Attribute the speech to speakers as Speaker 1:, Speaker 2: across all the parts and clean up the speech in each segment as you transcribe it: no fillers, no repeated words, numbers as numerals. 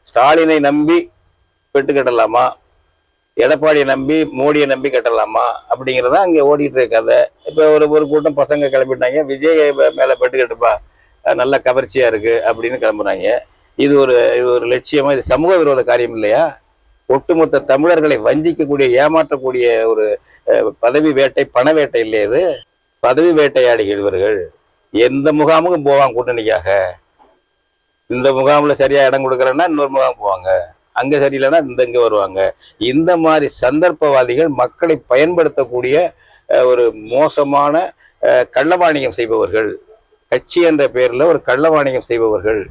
Speaker 1: ஸ்டாலினை நம்பி பெட்டு கட்டலாமா, எடப்பாடியை நம்பி மோடியை நம்பி கட்டலாமா அப்படிங்கிறத அங்கே ஓடிட்டு இருக்காத. இப்போ ஒரு கூட்டம் பசங்க கிளம்பிட்டாங்க, விஜய் மேலே பெட்டு கட்டுப்பா நல்ல கவர்ச்சியா இருக்கு அப்படின்னு கிளம்புறாங்க. இது ஒரு லட்சியமா? இது சமூக விரோத காரியம் இல்லையா? ஒட்டுமொத்த தமிழர்களை வஞ்சிக்கக்கூடிய, ஏமாற்றக்கூடிய ஒரு பதவி வேட்டை, பண வேட்டை இல்லையா இது? பதவி வேட்டையாடிகள் இவர்கள். எந்த முகாமுக்கும் போவாங்க கூட்டணிக்காக. இந்த முகாமில் சரியா இடம் கொடுக்குறேன்னா இன்னொரு முகாம் போவாங்க, அங்கே சரியில்லைன்னா இங்கே வருவாங்க. இந்த மாதிரி சந்தர்ப்பவாதிகள் மக்களை பயன்படுத்தக்கூடிய ஒரு மோசமான கள்ளவாணிகம் செய்பவர்கள், கட்சி என்ற பேரில் ஒரு கள்ளவாணிகம் செய்பவர்கள்.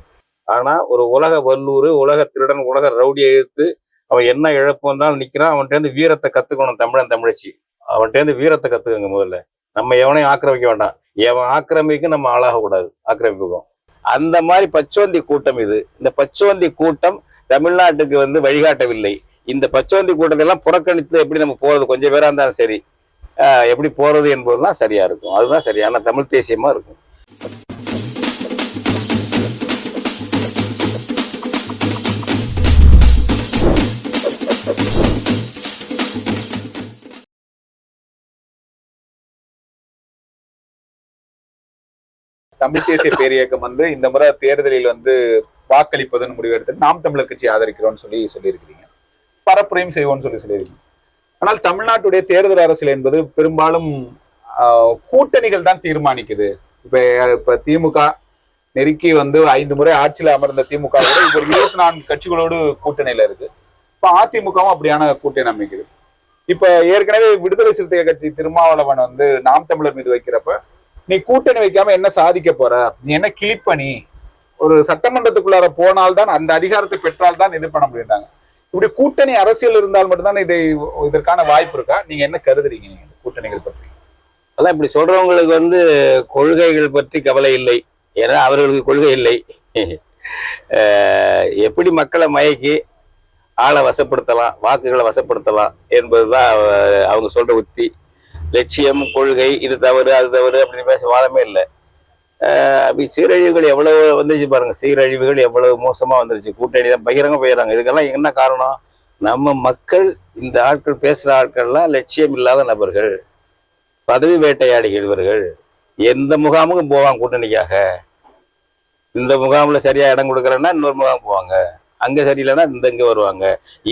Speaker 1: ஆனால் ஒரு உலக வல்லூர், உலக திருடன், உலக ரவுடியை எதிர்த்து அவன் என்ன இழப்பு வந்தாலும் நிற்கிறான். அவன்கிட்ட வீரத்தை கற்றுக்கணும் தமிழன் தமிழச்சி. அவன்கிட்ட வீரத்தை கற்றுக்கங்க முதல்ல. நம்ம எவனையும் ஆக்கிரமிக்க வேண்டாம். எவன் ஆக்கிரமிக்க நம்ம ஆளாகக்கூடாது, ஆக்கிரமிப்புக்கும். அந்த மாதிரி பச்சோந்தி கூட்டம் இது. இந்த பச்சோந்தி கூட்டம் தமிழ்நாட்டுக்கு வழிகாட்டவில்லை. இந்த பச்சோந்தி கூட்டத்தை எல்லாம் புறக்கணித்து எப்படி நம்ம போறது, கொஞ்சம் பேரா இருந்தாலும் சரி, எப்படி போறது என்பதுதான் சரியா இருக்கும். அதுதான் சரியான தமிழ் தேசியமா இருக்கும்.
Speaker 2: தமிழ் தேசிய பேரியக்கம் இந்த முறை தேர்தலில் வாக்களிப்பதுன்னு முடிவெடுத்து நாம் தமிழர் கட்சி ஆதரிக்கிறோம்னு சொல்லியிருக்கிறீங்க. பரப்புரையும் செய்வோம்னு சொல்லியிருக்கீங்க. ஆனால் தமிழ்நாட்டுடைய தேர்தல் அரசியல் என்பது பெரும்பாலும் கூட்டணிகள் தான் தீர்மானிக்குது. இப்ப திமுக நெருக்கி 5 முறை ஆட்சியில் அமர்ந்த திமுக இப்ப 24 கட்சிகளோடு கூட்டணியில இருக்கு. இப்ப அதிமுகவும் அப்படியான கூட்டணி அமைக்குது. இப்ப ஏற்கனவே விடுதலை சிறுத்தைகள் கட்சி திருமாவளவன் நாம் தமிழர் மீது வைக்கிறப்ப, நீ கூட்டணி வைக்காம என்ன சாதிக்க போற, நீ என்ன கிளிப்பணி, ஒரு சட்டமன்றத்துக்குள்ளார போனால்தான், அந்த அதிகாரத்தை பெற்றால்தான் இது பண்ண முடியுறாங்க. இப்படி கூட்டணி அரசியல் இருந்தால் மட்டும்தான் இதற்கான வாய்ப்பு இருக்கா? நீங்க என்ன கருதுறீங்க நீங்க கூட்டணிகள் பற்றி?
Speaker 1: அதான் இப்படி சொல்றவங்களுக்கு கொள்கைகள் பற்றி கவலை இல்லை. ஏன்னா அவர்களுக்கு கொள்கை இல்லை. எப்படி மக்களை மயக்கி ஆளை வசப்படுத்தலாம், வாக்குகளை வசப்படுத்தலாம் என்பதுதான் அவங்க சொல்ற உத்தி. லட்சியம், கொள்கை, இது தவறு அது தவறு அப்படின்னு பேச வாதமே இல்லை. சீரழிவுகள் எவ்வளவு வந்துருச்சு பாருங்க. சீரழிவுகள் எவ்வளவு மோசமா வந்துருச்சு. கூட்டணி தான் பகிரங்க போயிடறாங்க. இதுக்கெல்லாம் என்ன காரணம்? நம்ம மக்கள், இந்த ஆட்கள் பேசுற ஆட்கள்லாம் லட்சியம் இல்லாத நபர்கள், பதவி வேட்டையாடிகள் இவர்கள். எந்த முகாமுக்கும் போவாங்க கூட்டணிக்காக. இந்த முகாமில் சரியா இடம் கொடுக்குறேன்னா இன்னொரு முகாம் போவாங்க, அங்கே சரியில்லைன்னா இங்கே வருவாங்க.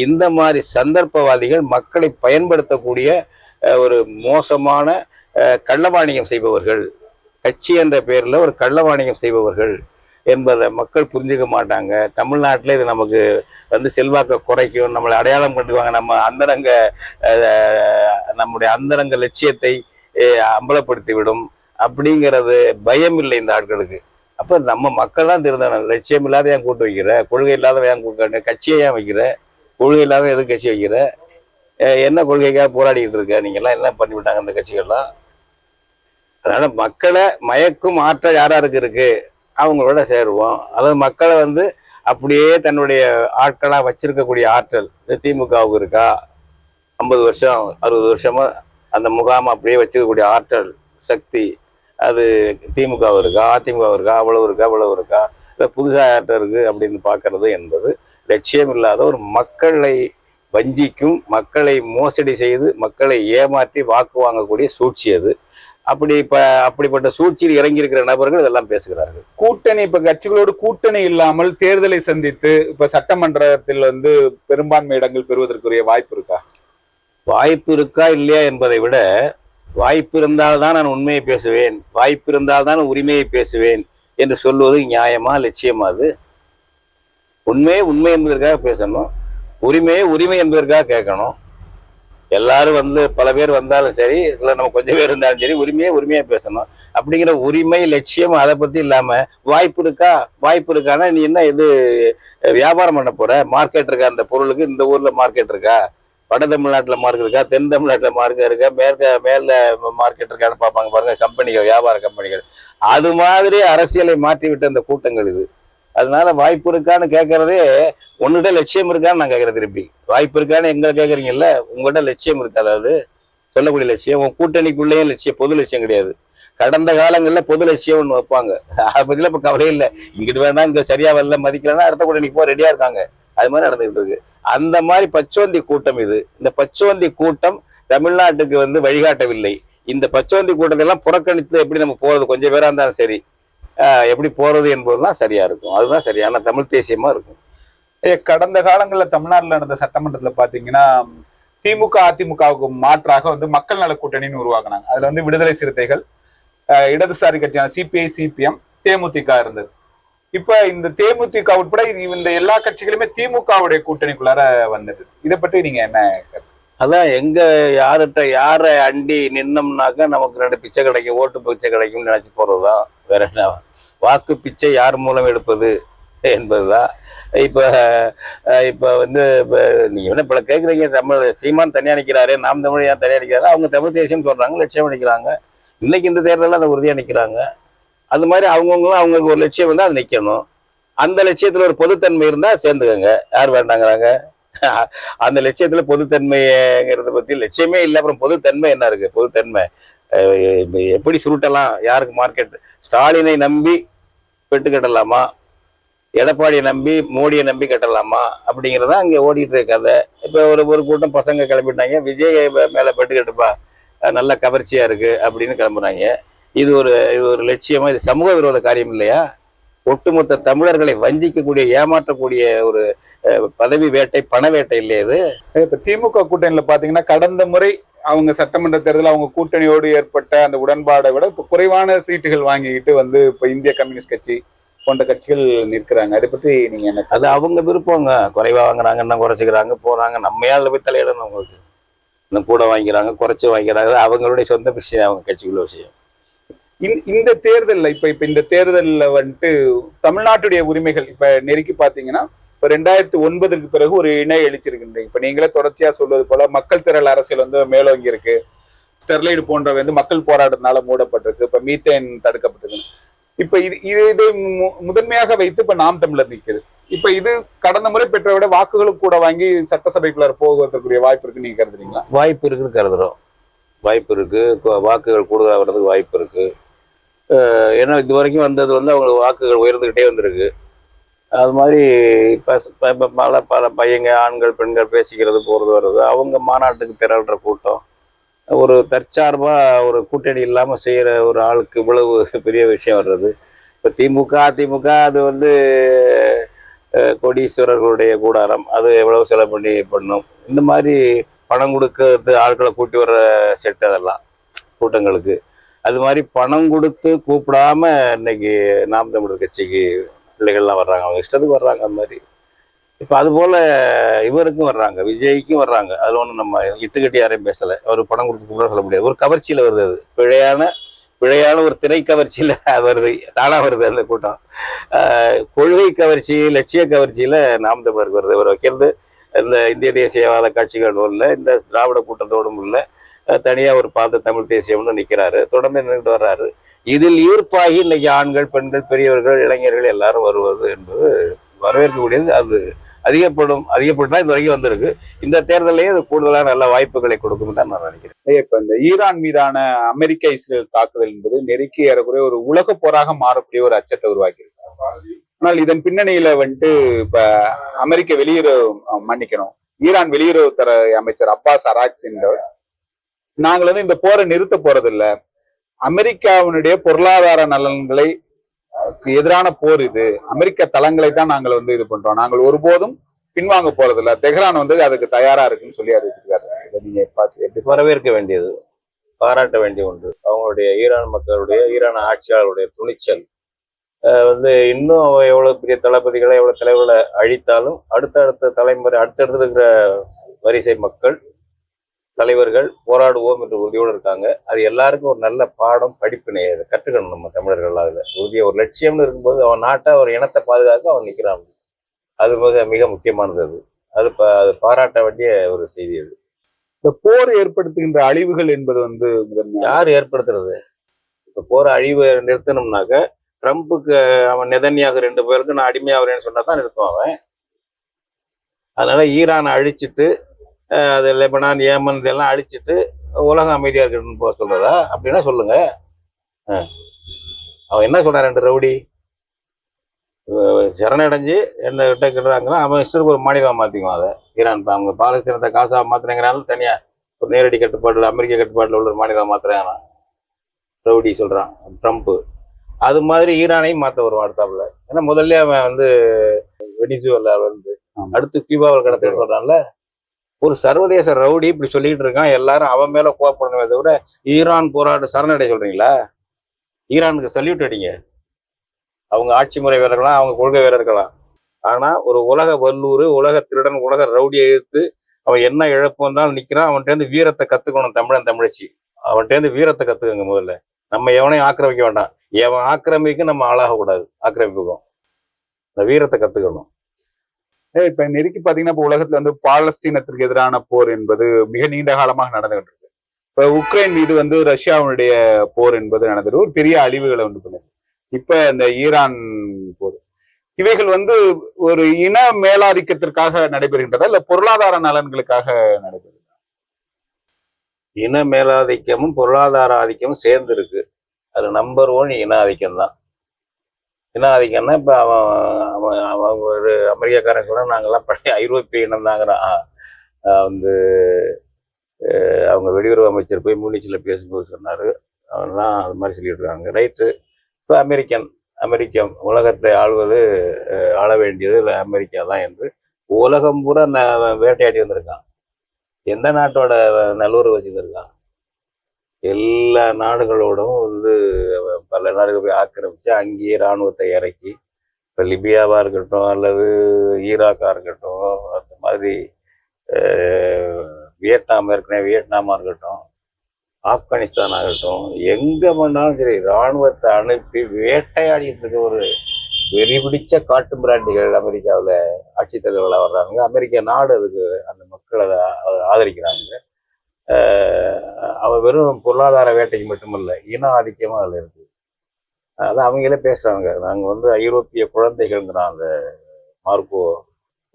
Speaker 1: இந்த மாதிரி சந்தர்ப்பவாதிகள் மக்களை பயன்படுத்தக்கூடிய ஒரு மோசமான கள்ளவாணிகம் செய்பவர்கள், கட்சி என்ற பேரில் ஒரு கள்ளவாணிகம் செய்பவர்கள் என்பதை மக்கள் புரிஞ்சுக்க மாட்டாங்க. தமிழ்நாட்டில் இது நமக்கு செல்வாக்க குறைக்கும், நம்மளை அடையாளம் பண்ணுவாங்க, நம்முடைய அந்தரங்க லட்சியத்தை அம்பலப்படுத்தி விடும் அப்படிங்கிறது பயம் இல்லை இந்த ஆட்களுக்கு. அப்போ நம்ம மக்கள் தான் திருந்தணும். லட்சியம் இல்லாத ஏன் கூட்டு வைக்கிற, கொள்கை இல்லாத ஏன் கூட்ட, கட்சியை ஏன் வைக்கிற, கொள்கை இல்லாத எது கட்சி வைக்கிற, என்ன கொள்கைக்காக போராடிக்கிட்டு இருக்க, நீங்கள்லாம் என்ன பண்ணிவிட்டாங்க அந்த கட்சிகள்லாம். அதனால மக்களை மயக்கும் ஆற்றல் யாராருக்கு இருக்கு, அவங்களோட சேருவோம். அதாவது மக்களை அப்படியே தன்னுடைய ஆட்களாக வச்சிருக்கக்கூடிய ஆற்றல் திமுகவுக்கு இருக்கா? 50 வருஷம் 60 வருஷமா அந்த முகாம் அப்படியே வச்சிருக்கக்கூடிய ஆற்றல் சக்தி அது திமுக இருக்கா, அதிமுக இருக்கா, அவ்வளவு இருக்கா, இல்லை புதுசாக ஆற்றல் இருக்கு அப்படின்னு பார்க்கறது என்பது லட்சியம் இல்லாத ஒரு மக்களை வஞ்சிக்கும், மக்களை மோசடி செய்து மக்களை ஏமாற்றி வாக்கு வாங்கக்கூடிய சூழ்ச்சி அது. அப்படிப்பட்ட சூழ்ச்சியில் இறங்கி இருக்கிற நபர்கள் இதெல்லாம் பேசுகிறார்கள்.
Speaker 2: கூட்டணி இப்ப கட்சிகளோடு கூட்டணி இல்லாமல் தேர்தலை சந்தித்து இப்ப சட்டமன்றத்தில் பெரும்பான்மை இடங்கள் பெறுவதற்குரிய வாய்ப்பு இருக்கா?
Speaker 1: வாய்ப்பு இருக்கா இல்லையா என்பதை விட, வாய்ப்பு இருந்தால்தான் நான் உண்மையை பேசுவேன், வாய்ப்பு இருந்தால்தான் உரிமையை பேசுவேன் என்று சொல்வது நியாயமா, லட்சியமா? அது உண்மை என்பதற்காக பேசணும், உரிமை என்பதற்காக கேட்கணும். எல்லாரும் பல பேர் வந்தாலும் சரி, இல்லை நம்ம கொஞ்சம் பேர் இருந்தாலும் சரி, உரிமையா பேசணும். அப்படிங்கிற உரிமை, லட்சியம் அதை பத்தி இல்லாம வாய்ப்பு இருக்கான்னா நீ என்ன இது வியாபாரம் பண்ண போற? மார்க்கெட் இருக்கா அந்த பொருளுக்கு? இந்த ஊர்ல மார்க்கெட் இருக்கா? வட தமிழ்நாட்டில் மார்க்கெட் இருக்கா? தென் தமிழ்நாட்டில் மார்க்கெட் இருக்கா? மேல மார்க்கெட் இருக்கான்னு பார்ப்பாங்க பாருங்க, கம்பெனிகள், வியாபார கம்பெனிகள். அது மாதிரி அரசியலை மாற்றிவிட்ட அந்த கூட்டங்கள் இது. அதனால வாய்ப்பு இருக்கான்னு கேட்கறதே, உங்கள்கிட்ட லட்சியம் இருக்கான்னு நான் கேட்கறேன். திருப்பி வாய்ப்பு இருக்கான்னு எங்களை கேட்குறீங்கல்ல, உங்கள்கிட்ட லட்சியம் இருக்கு. அதாவது சொல்லக்கூடிய லட்சியம், உன் கூட்டணிக்குள்ளேயும் லட்சியம், பொது லட்சியம் கிடையாது. கடந்த காலங்களில் பொது லட்சியம் ஒன்று வைப்பாங்க, அதை பற்றிலாம் இப்போ கவலையே இல்லை. இங்கிட்டு வேணா இங்கே சரியா வரல, மதிக்கலன்னா அடுத்த கூட்டணிக்கு போக ரெடியா இருக்காங்க. அது மாதிரி நடந்துகிட்டு இருக்கு. அந்த மாதிரி பச்சோந்தி கூட்டம் இது. இந்த பச்சோந்தி கூட்டம் தமிழ்நாட்டுக்கு வந்து வழிகாட்டவில்லை. இந்த பச்சோந்தி கூட்டத்தை எல்லாம் புறக்கணித்து எப்படி நம்ம போறது, கொஞ்சம் பேரா இருந்தாலும் சரி, எப்படி போறது என்பதுதான் சரியா இருக்கும். அதுதான் சரியான தமிழ் தேசியமா இருக்கும்.
Speaker 2: கடந்த காலங்களில் தமிழ்நாட்டில் நடந்த சட்டமன்றத்துல பாத்தீங்கன்னா திமுக அதிமுகவுக்கு மாற்றாக வந்து மக்கள் நல கூட்டணின்னு உருவாக்குனாங்க. அதுல வந்து விடுதலை சிறுத்தைகள், இடதுசாரி கட்சியான சிபிஐ, சிபிஎம், தேமுதிக இருந்தது. இப்ப இந்த தேமுதிக உட்பட இந்த எல்லா கட்சிகளுமே திமுகவுடைய கூட்டணிக்குள்ளார வந்தது. இதை பற்றி நீங்க என்ன?
Speaker 1: அதான் எங்க யாரை அண்டி நின்னோம்னாக்கா நமக்கு 2 பிச்சை கிடைக்கும், ஓட்டு பிச்சை கிடைக்கும்னு நினைச்சு போறதுதான். வேற என்ன? வாக்கு பிச்சை யார் மூலம் எடுப்பது என்பதுதான். இப்ப வந்து நீங்க என்ன இப்ப கேக்குறீங்க, தமிழ் சீமான் தனியா நிக்கிறாரு, நாம் தமிழ் ஏன் தனியா நிக்கிறாரு? அவங்க தமிழ் தேசியம் சொல்றாங்க, லட்சியம் நிக்கிறாங்க. இன்னைக்கு இந்த தேர்தலில் அதை உறுதியா நிக்கிறாங்க. அது மாதிரி அவங்கவுங்களும் அவங்களுக்கு ஒரு லட்சியம் வந்து அது நிக்கணும். அந்த லட்சியத்துல ஒரு பொதுத்தன்மை இருந்தா சேர்ந்துக்கங்க, யார் வேண்டாங்கிறாங்க? அந்த லட்சியத்துல பொதுத்தன்மைங்கிறத பத்தி லட்சியமே இல்லை, அப்புறம் பொதுத்தன்மை என்ன இருக்கு? பொதுத்தன்மை எப்படி சுருட்டலாம்? யாருக்கு மார்க்கெட்? ஸ்டாலினை நம்பி பெட்டு கட்டலாமா, எடப்பாடியை நம்பி மோடியை நம்பி கட்டலாமா அப்படிங்கிறதா அங்கே ஓடிட்டு இருக்காத. இப்போ ஒரு கூட்டம் பசங்க கிளம்பிட்டாங்க, விஜய் மேல பெட்டு கட்டுப்பா, நல்ல கவர்ச்சியா இருக்கு அப்படின்னு கிளம்புறாங்க. இது ஒரு லட்சியமா? இது சமூக விரோத காரியம் இல்லையா? ஒட்டுமொத்த தமிழர்களை வஞ்சிக்கக்கூடிய, ஏமாற்றக்கூடிய ஒரு பதவி வேட்டை, பண வேட்டை இல்லையா இது?
Speaker 2: இப்ப திமுக கூட்டணியில பாத்தீங்கன்னா கடந்த முறை அவங்க சட்டமன்ற தேர்தலில் அவங்க கூட்டணியோடு ஏற்பட்ட அந்த உடன்பாடை விட இப்ப குறைவான சீட்டுகள் வாங்கிக்கிட்டு வந்து இப்ப இந்திய கம்யூனிஸ்ட் கட்சி போன்ற கட்சிகள் நிற்கிறாங்க. அதை பற்றி நீங்க என்ன?
Speaker 1: அது அவங்க விருப்பங்க. குறைவா வாங்குறாங்க, இன்னும் குறைச்சிக்கிறாங்க, போறாங்க. நம்ம அதில் போய் தலையிடணும்? அவங்களுக்கு இன்னும் கூட வாங்கிறாங்க, குறைச்சி வாங்கிறாங்க, அவங்களுடைய சொந்த விஷயம், அவங்க கட்சிக்குள்ள விஷயம்.
Speaker 2: இந்த தேர்தலில் இப்ப இந்த தேர்தலில் வந்துட்டு தமிழ்நாட்டுடைய உரிமைகள் இப்ப நெருக்கி பாத்தீங்கன்னா இப்ப 2009க்கு பிறகு ஒரு இணை எழுச்சிருக்கின்றீங்க. இப்ப நீங்களே தொடர்ச்சியா சொல்வது போல மக்கள் திரள் அரசியல் வந்து மேலோங்கி இருக்கு. ஸ்டெர்லைட் போன்றவை வந்து மக்கள் போராட்டத்தினால மூடப்பட்டிருக்கு. இப்ப மீத்தேன் தடுக்கப்பட்டிருக்கு. இப்ப இதை முதன்மையாக வைத்து இப்ப நாம் தமிழர் நிற்குது. இப்ப இது கடந்த முறை பெற்ற விட வாக்குகளும் கூட வாங்கி சட்டசபைக்குள்ள போகிறதுக்குரிய வாய்ப்பு இருக்கு நீங்க கருதுறீங்களா?
Speaker 1: வாய்ப்பு இருக்குன்னு கருதுறோம். வாய்ப்பு இருக்கு, வாக்குகள் கூடுதலாக வர்றதுக்கு வாய்ப்பு இருக்கு. ஏன்னா இது வரைக்கும் வந்தது வந்து அவங்களுக்கு வாக்குகள் உயர்ந்துகிட்டே வந்திருக்கு. அது மாதிரி இப்போ பல பையங்க, ஆண்கள், பெண்கள் பேசிக்கிறது, போகிறது, வர்றது, அவங்க மாநாட்டுக்கு திரள்ற கூட்டம், ஒரு தற்சார்பாக ஒரு கூட்டணி இல்லாமல் செய்கிற ஒரு ஆளுக்கு இவ்வளவு பெரிய விஷயம் வர்றது. இப்போ திமுக அதிமுக அது வந்து கோடீஸ்வரர்களுடைய கூடாரம், அது எவ்வளவு செலவு பண்ணி பண்ணும். இந்த மாதிரி பணம் கொடுக்கறது, ஆட்களை கூட்டி வர்ற செட், அதெல்லாம் கூட்டங்களுக்கு. அது மாதிரி பணம் கொடுத்து கூப்பிடாம இன்னைக்கு நாம் தமிழர் கட்சிக்கு பிள்ளைகள்லாம் வர்றாங்க, அவங்க இஷ்டத்துக்கு வர்றாங்க. அந்த மாதிரி இப்போ அதுபோல் இவருக்கும் வர்றாங்க, விஜய்க்கும் வர்றாங்க. அதில் ஒன்றும் நம்ம இட்டுக்கட்டி யாரையும் பேசலை. அவர் பணம் கொடுத்து கூட சொல்ல முடியாது. ஒரு கவர்ச்சியில் வருது, அது பிழையான ஒரு திரை கவர்ச்சியில் வருது, தானாக வருது அந்த கூட்டம். கொள்கை கவர்ச்சி, லட்சிய கவர்ச்சியில் நாம் தமிழருக்கு வருது. இவர் வைக்கிறது இந்த இந்திய தேசியவாத கட்சிகளோடு இல்லை, இந்த திராவிட கூட்டத்தோடும் இல்லை, தனியாக ஒரு பார்த்து தமிழ் தேசியம்னு நிற்கிறாரு, தொடர்ந்து நின்றுட்டு வர்றாரு. இதில் ஈர்ப்பாகி இன்னைக்கு ஆண்கள், பெண்கள், பெரியவர்கள், இளைஞர்கள் எல்லாரும் வருவது என்பது வரவேற்கக்கூடியது. அது அதிகப்பட்டு தான் இது வரைக்கும் வந்திருக்கு. இந்த தேர்தலையே அது கூடுதலான நல்ல வாய்ப்புகளை கொடுக்கும் தான் நான் நினைக்கிறேன்.
Speaker 2: இப்ப இந்த ஈரான் மீதான அமெரிக்க இஸ்ரேல் தாக்குதல் என்பது நெருக்கி ஏறக்குறைய ஒரு உலக போராக மாறக்கூடிய ஒரு அச்சத்தை உருவாக்கி இருக்கு. ஆனால் இதன் பின்னணியில வந்துட்டு இப்ப அமெரிக்க ஈரான் வெளியுறவுத்துறை அமைச்சர் அப்பாஸ் அராக்சி என்பவர், நாங்கள் வந்து இந்த போரை நிறுத்த போறதில்ல, அமெரிக்காவினுடைய பொருளாதார நலன்களை எதிரான போர் இது, அமெரிக்க தளங்களை தான் நாங்கள் வந்து இது பண்றோம், நாங்கள் ஒருபோதும் பின்வாங்க போறதில்ல, தெஹ்ரான் வந்து அதுக்கு தயாரா இருக்குன்னு சொல்லி அறிவிச்சிருக்காரு. இதை நீங்க எப்படி?
Speaker 1: வரவேற்க வேண்டியது, பாராட்ட வேண்டிய ஒன்று. அவங்களுடைய ஈரான் மக்களுடைய, ஈரான் ஆட்சியாளருடைய துணிச்சல் வந்து இன்னும் எவ்வளவு பெரிய தளபதிகளை, எவ்வளவு தலைவர்களை அழித்தாலும் அடுத்தடுத்த தலைமுறை, அடுத்தடுத்து இருக்கிற வரிசை மக்கள், தலைவர்கள் போராடுவோம் என்று உறுதியோடு இருக்காங்க. அது எல்லாருக்கும் ஒரு நல்ல பாடம், படிப்பினை. அதை கற்றுக்கணும் நம்ம தமிழர்கள். அதுல உறுதிய ஒரு லட்சியம்னு இருக்கும்போது அவன் நாட்டை, ஒரு இனத்தை பாதுகாக்க அவன் நிற்கிறான். அது மிக முக்கியமானது. அது பாராட்ட வேண்டிய ஒரு செய்தி. அது
Speaker 2: இந்த போர் ஏற்படுத்துகின்ற அழிவுகள் என்பது வந்து
Speaker 1: யார் ஏற்படுத்துறது? இப்ப போற அழிவு நிறுத்தணும்னாக்க ட்ரம்புக்கு, அவன் நெதன்யாகு 2 பேருக்கு நான் அடிமையாகிறேன்னு சொன்னா தான் நிறுத்துவான் அவன். அதனால ஈரானை அழிச்சிட்டு, அது லெபனான், ஏமன் இதெல்லாம் அழிச்சிட்டு உலகம் அமைதியா இருக்கணும்னு போக சொல்றதா? அப்படின்னா சொல்லுங்க. அவன் என்ன சொல்றான்? 2 ரவுடி சரணடைஞ்சு என்ன கிட்ட கிட்டுறாங்கன்னா அவன் இஷ்டத்துக்கு ஒரு மாநிலம் மாற்றிக்குவான் அதை. ஈரான் இப்போ அவங்க பாலஸ்தீனத்தை காசாக மாற்றினங்கிறாலும் தனியாக ஒரு நேரடி கட்டுப்பாட்டில் அமெரிக்க கட்டுப்பாட்டில் உள்ள ஒரு மாநிலம் மாற்றுறாங்க. ரவுடி சொல்கிறான் ட்ரம்ப்பு. அது மாதிரி ஈரானையும் மாற்ற வருவான் அடுத்தாப்புல. ஏன்னா முதல்ல அவன் வந்து வெனிசுவேலா வந்து அடுத்து கியூபாவில் கடத்த சொல்கிறான்ல. ஒரு சர்வதேச ரவுடி இப்படி சொல்லிக்கிட்டு இருக்கான். எல்லாரும் அவன் மேலே கோவப்படணுமே தவிர ஈரான் போராட்ட சரணடை சொல்கிறீங்களா? ஈரானுக்கு சல்யூட் அடிங்க. அவங்க ஆட்சி முறை வீரர்களாம், அவங்க கொள்கை வீரர்களாம். ஆனா ஒரு உலக வல்லூர், உலக திருடன், உலக ரவுடியை எதிர்த்து அவன் என்ன இழப்பு வந்தாலும் நிக்கிறான். அவன்கிட்ட இருந்து வீரத்தை கத்துக்கணும் தமிழன் தமிழச்சி. அவன்கிட்ட இருந்து வீரத்தை கத்துக்கங்க முதல்ல. நம்ம எவனையும் ஆக்கிரமிக்க வேண்டாம். எவன் ஆக்கிரமிக்க நம்ம ஆளாக கூடாது. ஆக்கிரமிப்புக்கும் இந்த வீரத்தை கத்துக்கணும்.
Speaker 2: இப்ப நெருக்கி பாத்தீங்கன்னா இப்ப உலகத்துல வந்து பாலஸ்தீனத்திற்கு எதிரான போர் என்பது மிக நீண்ட காலமாக நடந்துகிட்டு இருக்கு. இப்ப உக்ரைன் மீது வந்து ரஷ்யாவுடைய போர் என்பது நடந்தது, ஒரு பெரிய அழிவுகளை உண்டு பண்ணுது. இப்ப இந்த ஈரான் போர், இவைகள் வந்து ஒரு இன மேலாதிக்கத்திற்காக நடைபெறுகின்றதா இல்ல பொருளாதார நலன்களுக்காக நடைபெறுகிறதா?
Speaker 1: இன மேலாதிக்கமும் பொருளாதார ஆதிக்கமும் சேர்ந்து இருக்கு. அது நம்பர் 1 இன ஆதிக்கம் தான். இன ஆதிக்கம்னா இப்ப அவங்க ஒரு அமெரிக்காக்காரன் கூட நாங்கெல்லாம் பழைய ஐரோப்பிய இனம் தாங்கிறான். வந்து அவங்க வெளியுறவு அமைச்சர் போய் மூனிச்சில் பேசும்போது சொன்னாரு. அவன்லாம் அது மாதிரி சொல்லிட்டு இருக்காங்க. ரைட்டு. இப்போ அமெரிக்கம் உலகத்தை ஆள வேண்டியது இல்லை அமெரிக்கா தான் என்று உலகம் பூரா வேட்டையாடி வந்திருக்கான். எந்த நாட்டோட நல்லுறவு வச்சுருக்கான்? எல்லா நாடுகளோடும் வந்து பல நாடுகள் போய் ஆக்கிரமிச்சு அங்கேயே இராணுவத்தை இறக்கி, இப்போ லிபியாவாக இருக்கட்டும் அல்லது ஈராக்காக இருக்கட்டும், அந்த மாதிரி வியட்நாமாக இருக்கட்டும், ஆப்கானிஸ்தான் ஆகட்டும், எங்கே பண்ணாலும் சரி இராணுவத்தை அனுப்பி வேட்டையாடிட்டு இருக்க ஒரு வெறி பிடிச்ச காட்டு பிராண்டிகள் அமெரிக்காவில் ஆட்சித் தலைவர்களாக வர்றாங்க. அமெரிக்க நாடு அதுக்கு அந்த மக்களை ஆதரிக்கிறாங்க. அவன் வெறும் பொருளாதார வேட்டைக்கு மட்டுமல்ல, இன ஆதிக்கமாக அதில் இருக்குது. அதான் அவங்களே பேசுகிறாங்க. நாங்கள் வந்து ஐரோப்பிய குழந்தைகள்ங்கிறான் அந்த மார்க்கோ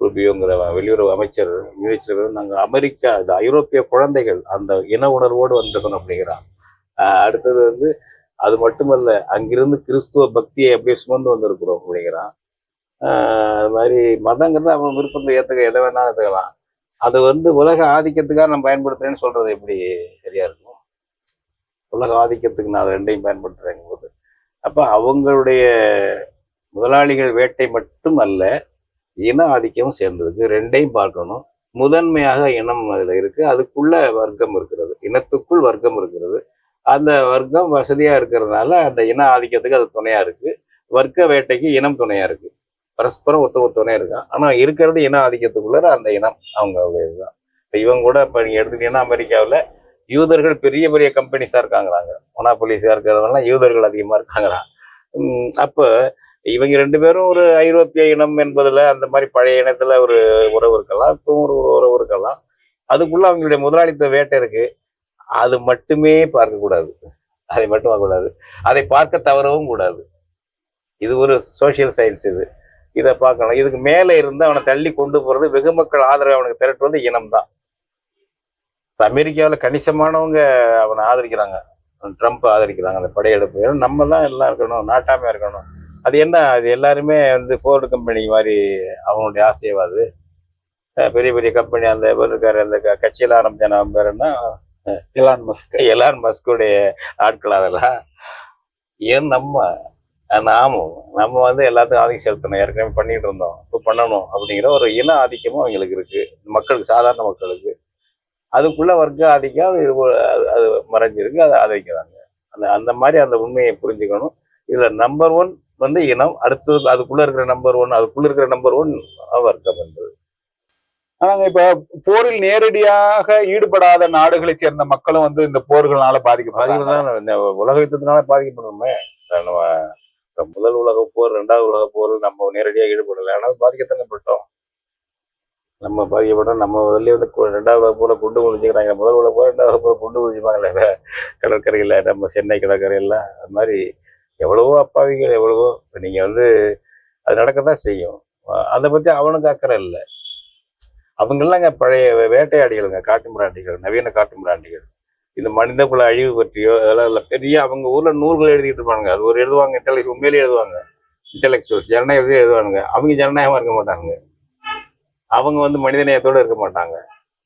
Speaker 1: ரூபியோங்கிற வெளியுறவு அமைச்சர் யூஎஸ்ல. நாங்கள் இந்த ஐரோப்பிய குழந்தைகள் அந்த இன உணர்வோடு வந்திருக்கணும் அப்படிங்கிறான். அடுத்தது வந்து அது மட்டுமல்ல, அங்கிருந்து கிறிஸ்துவ பக்தியை அப்படியே சுமந்து வந்திருக்கிறோம் அப்படிங்கிறான். அது மாதிரி மதங்கிறது அவன் விருப்பத்தை ஏற்றுக்க எதை வேணாலும் ஏற்றுக்கலாம். அது வந்து உலக ஆதிக்கத்துக்காக நான் பயன்படுத்துறேன்னு சொல்றது எப்படி சரியா இருக்கும்? உலக ஆதிக்கத்துக்கு நான் அதை ரெண்டையும் பயன்படுத்துறேங்க போது அப்ப அவங்களுடைய முதலாளிகள் வேட்டை மட்டும் அல்ல, இன ஆதிக்கமும் சேர்ந்திருக்கு. ரெண்டையும் பார்க்கணும். முதன்மையாக இனம் அதுல இருக்கு, அதுக்குள்ள வர்க்கம் இருக்கிறது, இனத்துக்குள் வர்க்கம் இருக்கிறது. அந்த வர்க்கம் வசதியா இருக்கிறதுனால அந்த இன ஆதிக்கத்துக்கு அது துணையா இருக்கு. வர்க்க வேட்டைக்கு இனம் துணையா இருக்கு. பரஸ்பரம் ஒத்த துணையா இருக்கான். ஆனா இருக்கிறது இன ஆதிக்கத்துக்குள்ள அந்த இனம் அவங்களுடைய இதுதான். இப்போ இவங்க கூட இப்போ நீங்க எடுத்துட்டீங்கன்னா அமெரிக்காவில் யூதர்கள் பெரிய பெரிய கம்பெனிஸா இருக்காங்கிறாங்க. மொனாபொலிஸா இருக்கிறதெல்லாம் யூதர்கள் அதிகமா இருக்காங்கிறான். அப்போ இவங்க 2 பேரும் ஒரு ஐரோப்பிய இனம் என்பதுல அந்த மாதிரி பழைய இனத்துல ஒரு உறவு இருக்கலாம், இப்போ ஒரு உறவு இருக்கலாம். அதுக்குள்ள அவங்களுடைய முதலாளித்துவ வேட்டை இருக்கு. அது மட்டுமே பார்க்கக்கூடாது. அதை மட்டும் பார்க்கக்கூடாது. அதை பார்க்க தவறவும் கூடாது. இது ஒரு சோசியல் சயின்ஸ். இதை பார்க்கணும். இதுக்கு மேலே இருந்து அவனை தள்ளி கொண்டு போறது, வெகு மக்கள் ஆதரவு அவனுக்கு திரட்டுவது இனம் தான். இப்போ அமெரிக்காவில் கணிசமானவங்க அவனை ஆதரிக்கிறாங்க, ட்ரம்ப் ஆதரிக்கிறாங்க அந்த படையெடுப்பு. ஏன்னா நம்ம தான் எல்லாம் இருக்கணும், நாட்டாமையா இருக்கணும். அது என்ன, அது எல்லாருமே வந்து ஃபோர்டு கம்பெனி மாதிரி அவனுடைய ஆசையவாது. பெரிய பெரிய கம்பெனி அந்த இருக்காரு, அந்த கட்சியில் ஆரம்பிச்சான பேருன்னா எலான் மஸ்குடைய ஆட்கள். அதெல்லாம் ஏன் நம்ம வந்து எல்லாத்துக்கும் ஆதிக்கம் செலுத்தணும், ஏற்கனவே பண்ணிட்டு இருந்தோம், இப்போ பண்ணணும் அப்படிங்கிற ஒரு இன ஆதிக்கமும் அவங்களுக்கு இருக்கு, மக்களுக்கு, சாதாரண மக்களுக்கு. அதுக்குள்ள வர்க்க ஆதிக்கம் அது மறைஞ்சிருக்கு, அதை ஆதரிக்கிறாங்க. அந்த மாதிரி அந்த உண்மையை புரிஞ்சுக்கணும். இதுல நம்பர் 1 வந்து இனம், அடுத்தது அதுக்குள்ள இருக்கிற நம்பர் 1 வர்க்கம் என்பது.
Speaker 2: ஆனாங்க இப்ப போரில் நேரடியாக ஈடுபடாத நாடுகளை சேர்ந்த மக்களும் வந்து இந்த போர்களால
Speaker 1: பாதிக்கப்படுறாங்க. உலக யுத்தத்தினால பாதிக்கப்படுமே. முதல் உலக போர், 2வது உலக போர் நம்ம நேரடியாக ஈடுபடலை, ஆனால் பாதிக்கத்தானே பட்டோம். நம்ம பாதிக்கப்பட்டோம். நம்ம வெளியே வந்து 2வது உலக போரை குண்டு குளிச்சுக்கிறாங்க. முதல் உலக போர் 2வது போரை குண்டு குளிச்சுப்பாங்களே கடற்கரையில், நம்ம சென்னை கடற்கரையில். அது மாதிரி எவ்வளவோ அப்பாவிகள், எவ்வளவோ. இப்போ நீங்கள் வந்து அது நடக்கத்தான் செய்யும். அதை பற்றி அவனுக்கு அக்கறை இல்லை. அவங்கெல்லாம் பழைய வேட்டையாடிகளுங்க, காட்டு மிராண்டிகள், நவீன காட்டு மிராண்டிகள். இந்த மனித குல அழிவு பற்றியோ அதெல்லாம் இல்லை. பெரிய அவங்க ஊர்ல நூல்கள் எழுதிட்டு இருப்பாங்க. அது ஒரு எழுதுவாங்க, இன்டெலிஜென்ஸ் உண்மையிலேயே எழுதுவாங்க. இன்டெலெக்சுவல்ஸ் ஜனநாயகத்தை எழுதுவானுங்க. அவங்க ஜனநாயகமாக இருக்க மாட்டாங்க. அவங்க வந்து மனிதநேயத்தோடு இருக்க மாட்டாங்க.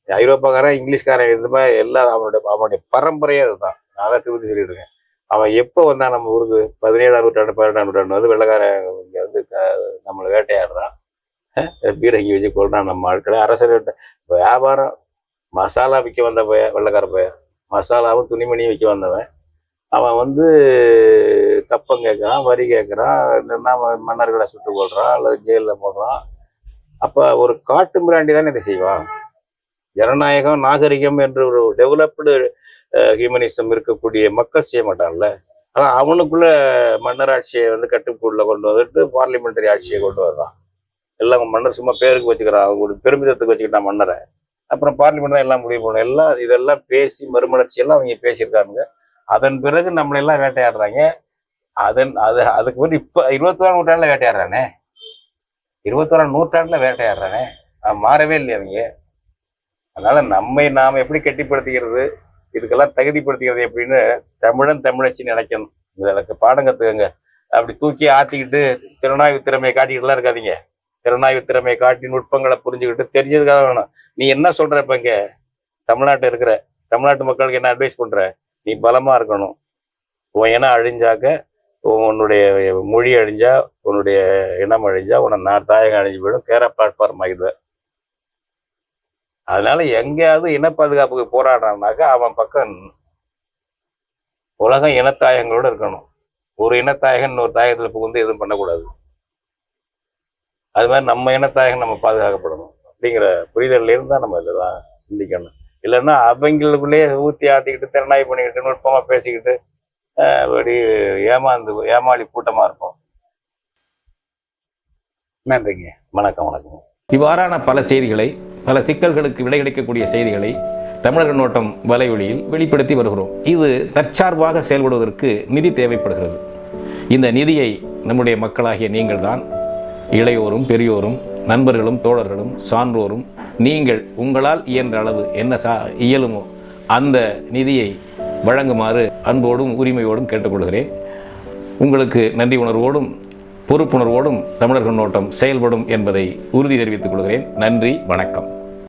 Speaker 1: ஐரோப்பாக்காரன் இங்கிலீஷ்காரன் இதுமே எல்லாம் அவனுடைய பரம்பரையே அதுதான். நான் அதை திருப்பி சொல்லிடுறேன். அவன் எப்போ வந்தான் நம்ம ஊருக்கு 17ஆம் நூற்றாண்டு 18ஆம் நூற்றாண்டு வந்து வெள்ளக்காரன் இங்கே வந்து நம்மளை வேட்டையாடுறான், பீரங்கி வச்சு கொள்றான் நம்ம ஆட்களை. அரசர் வியாபாரம் மசாலா விற்க வந்த வெள்ளக்கார மசாலாவும் துணிமணியும் விற்க வந்தவன். அவன் வந்து கப்பம் கேட்குறான், வரி கேட்குறான், இல்லைன்னா மன்னர்களை சுட்டு கொள்றான் அல்லது ஜெயிலில் போடுறான். அப்போ ஒரு காட்டு மிராண்டி தானே இதை செய்வான். ஜனநாயகம் நாகரிகம் என்று ஒரு டெவலப்டு ஹியூமனிசம் இருக்கக்கூடிய மக்கள் செய்ய மாட்டான்ல. ஆனால் அவனுக்குள்ள மன்னராட்சியை வந்து கட்டுக்குள்ள கொண்டு வந்துட்டு பார்லிமெண்டரி ஆட்சியை கொண்டு வர்றான். எல்லாம் மன்னர் சும்மா பேருக்கு வச்சுக்கிறான், அவங்களுடைய பெருமிதத்துக்கு வச்சுக்கிட்டான் மன்னரை. அப்புறம் பார்லிமெண்ட் தான் எல்லாம் முடிவு பண்ணணும். எல்லாம் இதெல்லாம் பேசி மறுமலர்ச்சி எல்லாம் அவங்க பேசியிருக்காங்க. அதன் பிறகு நம்மளெல்லாம் வேட்டையாடுறாங்க. அதுக்கு பிறகு இப்போ 21ஆம் நூற்றாண்டுல வேட்டையாடுறானே, 21ஆம் நூற்றாண்டுல வேட்டையாடுறானே, மாறவே இல்லை அவங்க. அதனால நாம் எப்படி கெட்டிப்படுத்திக்கிறது, இதுக்கெல்லாம் தகுதிப்படுத்திக்கிறது எப்படின்னு தமிழன் தமிழச்சின்னு நினைக்கணும். இதற்கு பாடம் கற்றுக்கங்க. அப்படி தூக்கி ஆத்திக்கிட்டு திறனாய்வு திறமையை காட்டிக்கிட்டுலாம் இருக்காதீங்க. திறனாய்வு திறமையை காட்டி நுட்பங்களை புரிஞ்சுக்கிட்டு தெரிஞ்சதுக்காக வேணும். நீ என்ன சொல்ற? இப்போ இங்கே தமிழ்நாட்டில் இருக்கிற தமிழ்நாட்டு மக்களுக்கு என்ன அட்வைஸ் பண்ற? நீ பலமா இருக்கணும். உன் இனம் அழிஞ்சாக்க, உன்னுடைய மொழி அழிஞ்சா, உன்னுடைய இனம் அழிஞ்சா, உன்னை தாயகம் அழிஞ்சு போயிடும், கேரா பிளாட்ஃபார்ம் ஆகிடுவேன். அதனால எங்கேயாவது இன பாதுகாப்புக்கு போராடுறான்னாக்கா அவன் பக்கம் உலகம் இனத்தாயங்களோட இருக்கணும். ஒரு இனத்தாயகன் இன்னொரு தாயகத்தில் புகுந்து எதுவும் பண்ணக்கூடாது. அது மாதிரி நம்ம இனத்தாயகம் நம்ம பாதுகாக்கப்படணும் அப்படிங்கிற புரிதல்ல இருந்தால் நம்ம இதெல்லாம் சிந்திக்கணும். இல்லைன்னா அவங்களுக்குள்ளேயே ஊற்றி ஆட்டிக்கிட்டு திறனாய்வு பண்ணிக்கிட்டு நுட்பமாக பேசிக்கிட்டு அப்படி ஏமாளி கூட்டமாக இருக்கும்.
Speaker 2: நன்றிங்க.
Speaker 1: வணக்கம். வணக்கம்.
Speaker 3: இவ்வாறான பல செய்திகளை, பல சிக்கல்களுக்கு விடை கிடைக்கக்கூடிய செய்திகளை தமிழர் கண்ணோட்டம் வலைவெளியில் வெளிப்படுத்தி வருகிறோம். இது தற்சார்பாக செயல்படுவதற்கு நிதி தேவைப்படுகிறது. இந்த நிதியை நம்முடைய மக்களாகிய நீங்கள் தான், இளையோரும் பெரியோரும் நண்பர்களும் தோழர்களும் சான்றோரும், நீங்கள் உங்களால் இயன்ற அளவு என்ன இயலுமோ அந்த நிதியை வழங்குமாறு அன்போடும் உரிமையோடும் கேட்டுக்கொள்கிறேன். உங்களுக்கு நன்றி உணர்வோடும் பொறுப்புணர்வோடும் தமிழர் கண்ணோட்டம் செயல்படும் என்பதை உறுதி தெரிவித்துக் கொள்கிறேன். நன்றி, வணக்கம்.